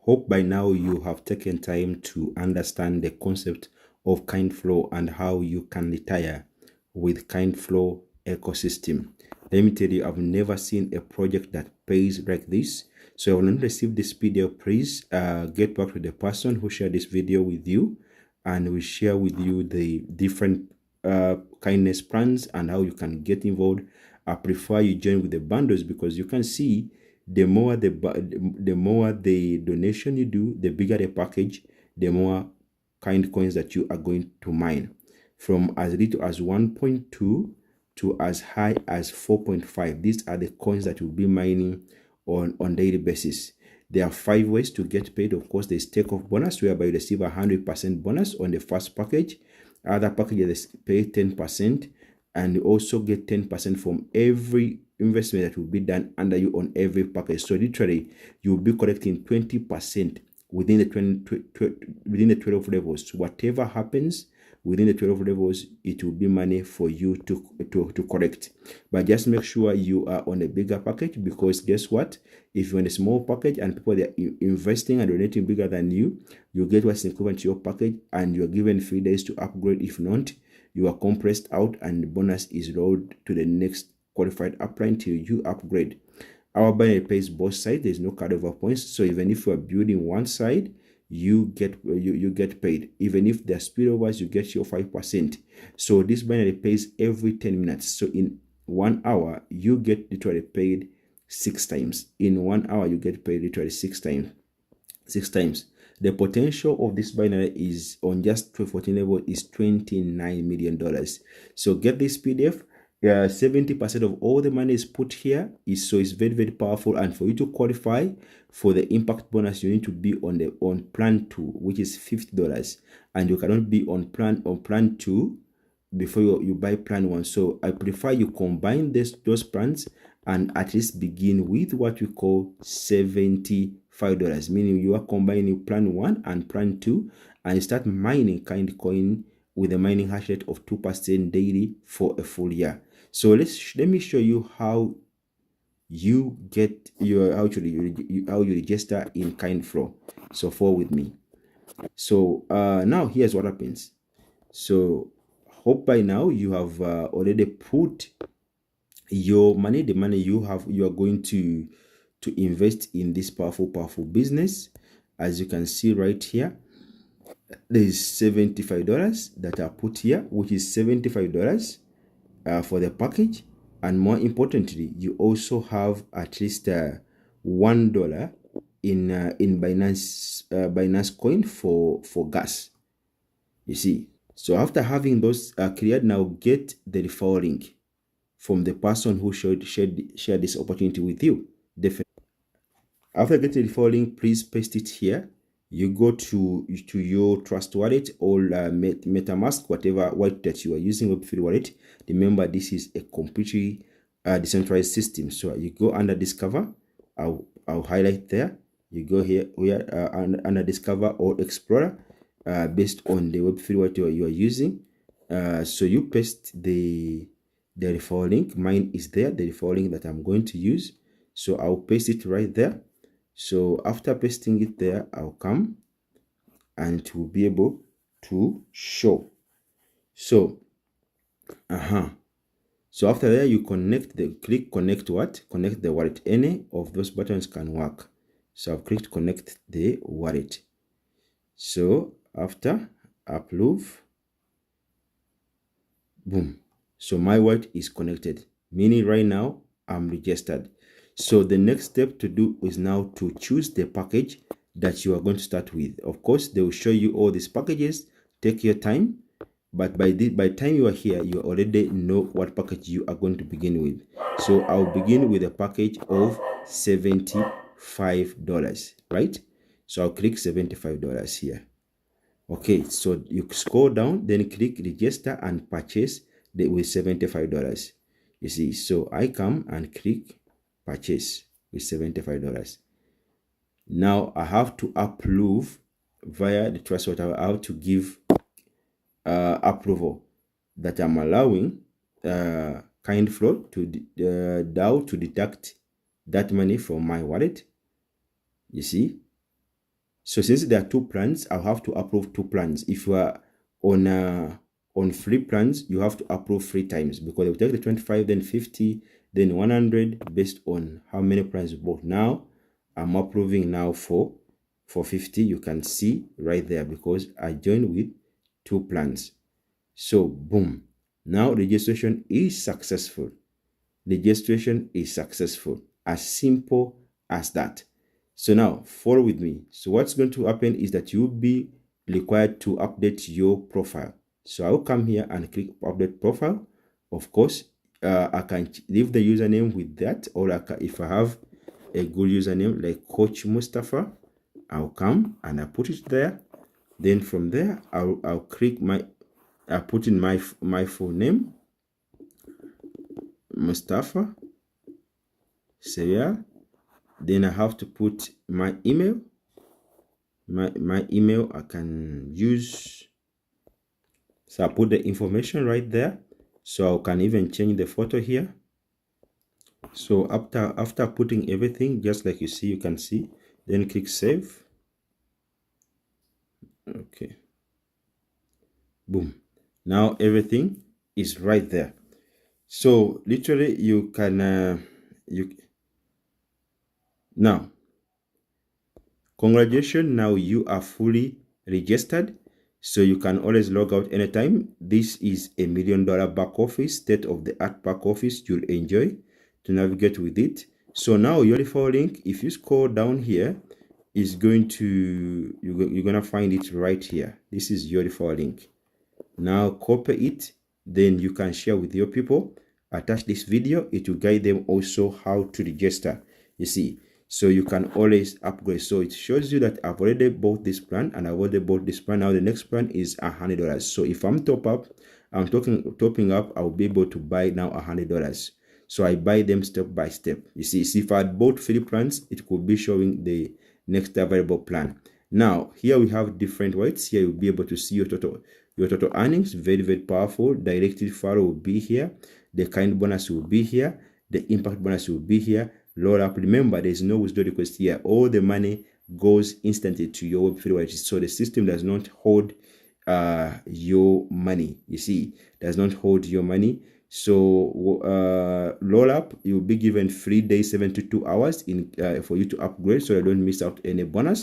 Hope by now you have taken time to understand the concept of Kindflow and how you can retire with Kindflow ecosystem. Let me tell you, I've never seen a project that pays like this. So when you receive this video, please get back to the person who shared this video with you, and we share with you the different kindness plans and how you can get involved. I prefer you join with the bundles, because you can see the more the donation you do, the bigger the package, the more kind coins that you are going to mine, from as little as 1.2 to as high as 4.5. These are the coins that you'll be mining on daily basis. There are 5 ways to get paid. Of course, there's takeoff bonus, whereby you receive 100% bonus on the first package. Other packages pay 10%, and you also get 10% from every investment that will be done under you on every package. So literally, you'll be collecting 20% within the 12 levels. So whatever happens within the 12 levels, it will be money for you to collect. But just make sure you are on a bigger package, because guess what? If you're on a small package and people that are investing and donating bigger than you, you get what's equivalent to your package, and you're given 3 days to upgrade. If not, you are compressed out and the bonus is rolled to the next qualified upline till you upgrade. Our binary pays both sides. There's no carryover points. So even if you are building one side, you get paid. Even if there are spillovers, you get your 5%. So this binary pays every 10 minutes. So in 1 hour, you get literally paid 6 times. In 1 hour, you get paid literally 6 times. 6 times. The potential of this binary is on just 1214 level is $29 million. So get this PDF. 70% of all the money is put here. So it's very, very powerful. And for you to qualify for the impact bonus, you need to be on plan 2, which is $50. And you cannot be on plan 2 before you buy plan 1. So I prefer you combine those plans and at least begin with what we call $75, meaning you are combining plan 1 and plan 2, and you start mining Kindcoin with a mining hash rate of 2% daily for a full year. So let me show you how you get your how you register in Kindflow. So follow with me. So now here's what happens. So hope by now you have already put your money, the money you are going to invest in this powerful business. As you can see right here, there is $75 that are put here, which is $75 for the package. And more importantly, you also have at least $1 in Binance Coin for gas. You see, so after having those cleared, now get the referral link from the person who share this opportunity with you. Definitely. After getting the referral link, please paste it here. You go to your Trust wallet or MetaMask, whatever wallet that you are using, Web3 wallet. Remember, this is a completely decentralized system. So you go under Discover. I'll highlight there. You go here under Discover or Explorer, based on the Web3 wallet you are using. So you paste the referral link. Mine is there, the referral link that I'm going to use. So I'll paste it right there. So after pasting it there, I'll come and it will be able to show. So so after that, you click connect the wallet. Any of those buttons can work. So I've clicked connect the wallet. So after approve, boom. So my wallet is connected, meaning right now I'm registered. So the next step to do is now to choose the package that you are going to start with. Of course, they will show you all these packages. Take your time, but by the time you are here, you already know what package you are going to begin with. So I'll begin with a package of $75, right? So I'll click $75 here. Okay, so you scroll down, then click register and purchase with $75. You see, so I come and click purchase with $75. Now I have to approve via the Trust wallet. I have to give approval that I'm allowing Kindflow to DAO to deduct that money from my wallet. You see, So since there are two plans, I'll have to approve two plans. If you are on free plans, you have to approve 3 times, because it will take the 25, then 50, then 100 based on how many plans you bought. Now I'm approving now for 50. You can see right there because I joined with 2 plans. So boom, now registration is successful. Registration is successful. As simple as that. So now follow with me. So what's going to happen is that you'll be required to update your profile. So I'll come here and click update profile. Of course, I can leave the username with that, or if I have a good username like Coach Mustafa, I'll come and I put it there. Then from there, I'll click I put in my full name, Mustafa Serial. Then I have to put my email. My email I can use. So I put the information right there. So I can even change the photo here. So after putting everything, just like you can see, then click save. Okay. Boom. Now everything is right there. So literally you can now, congratulations, now you are fully registered. So you can always log out anytime. This is a $1 million back office, state-of-the-art back office. You'll enjoy to navigate with it. So now your referral link, if you scroll down here, is going to, you're gonna find it right here. This is your referral link. Now copy it, then you can share with your people. Attach this video, it will guide them also how to register. You see, so you can always upgrade. So it shows you that I've already bought this plan and I've already bought this plan. Now the next plan is $100. So if I'm topping up, I'll be able to buy now $100. So I buy them step by step. You see, if I had bought 3 plans, it could be showing the next available plan. Now here we have different weights. Here you'll be able to see your total earnings. Very, very powerful. Direct referral will be here. The kind bonus will be here. The impact bonus will be here. Roll up. Remember, there's no withdrawal request here. All the money goes instantly to your Web3 wallet. So the system does not hold your money. You see, does not hold your money. So roll up, you'll be given 3 days, 72 hours for you to upgrade, so you don't miss out any bonus.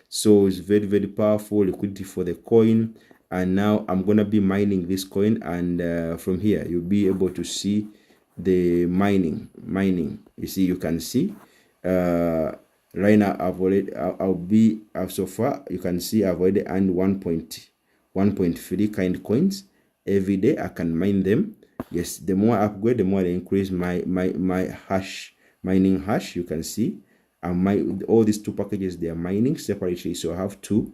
So it's very, very powerful liquidity for the coin. And now I'm gonna be mining this coin, and from here you'll be able to see the mining. You see, you can see right now so far you can see I've already earned 1.3 kind coins every day. I can mine them. Yes, the more I upgrade, the more I increase my mining hash. You can see all these 2 packages, they are mining separately. So I have 2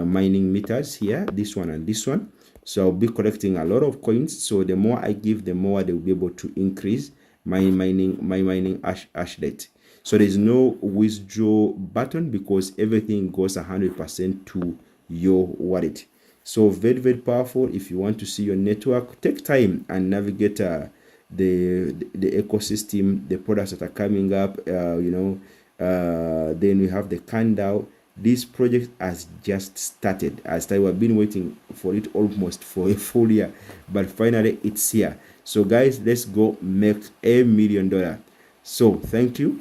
mining meters here, this one and this one. So I'll be collecting a lot of coins. So the more I give, the more they will be able to increase my mining hash rate. So there's no withdraw button because everything goes 100% to your wallet. So very, very powerful. If you want to see your network, take time and navigate the ecosystem, the products that are coming up. Then we have the KINDFLOW. This project has just started. We've been waiting for it almost for a full year, but finally it's here. So guys, let's go make $1 million. So thank you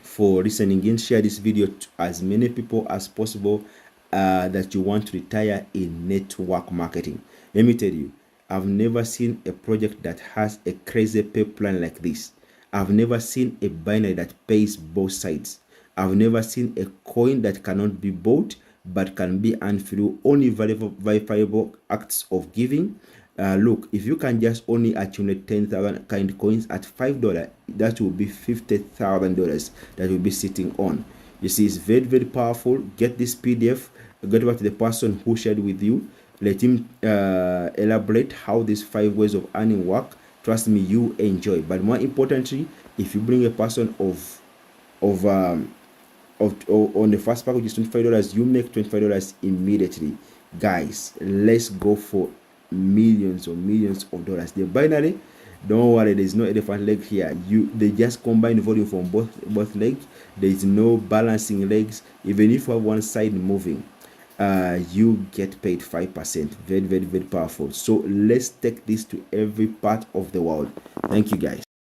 for listening in. Share this video to as many people as possible that you want to retire in network marketing. Let me tell you, I've never seen a project that has a crazy pay plan like this. I've never seen a binary that pays both sides. I've never seen a coin that cannot be bought but can be earned through only verifiable acts of giving. Look, if you can just only accumulate 10,000 kind coins at $5, that will be $50,000 that will be sitting on. You see, it's very, very powerful. Get this PDF, get back to the person who shared with you. Let him elaborate how these 5 ways of earning work. Trust me, you enjoy. But more importantly, if you bring a person on the first package is $25, you make $25 immediately. Guys, let's go for millions of dollars. The binary Don't worry, there's no elephant leg here. They just combine volume from both legs. There is no balancing legs. Even if you have one side moving, you get paid 5%. Very, very, very powerful. So let's take this to every part of the world. Thank you, guys.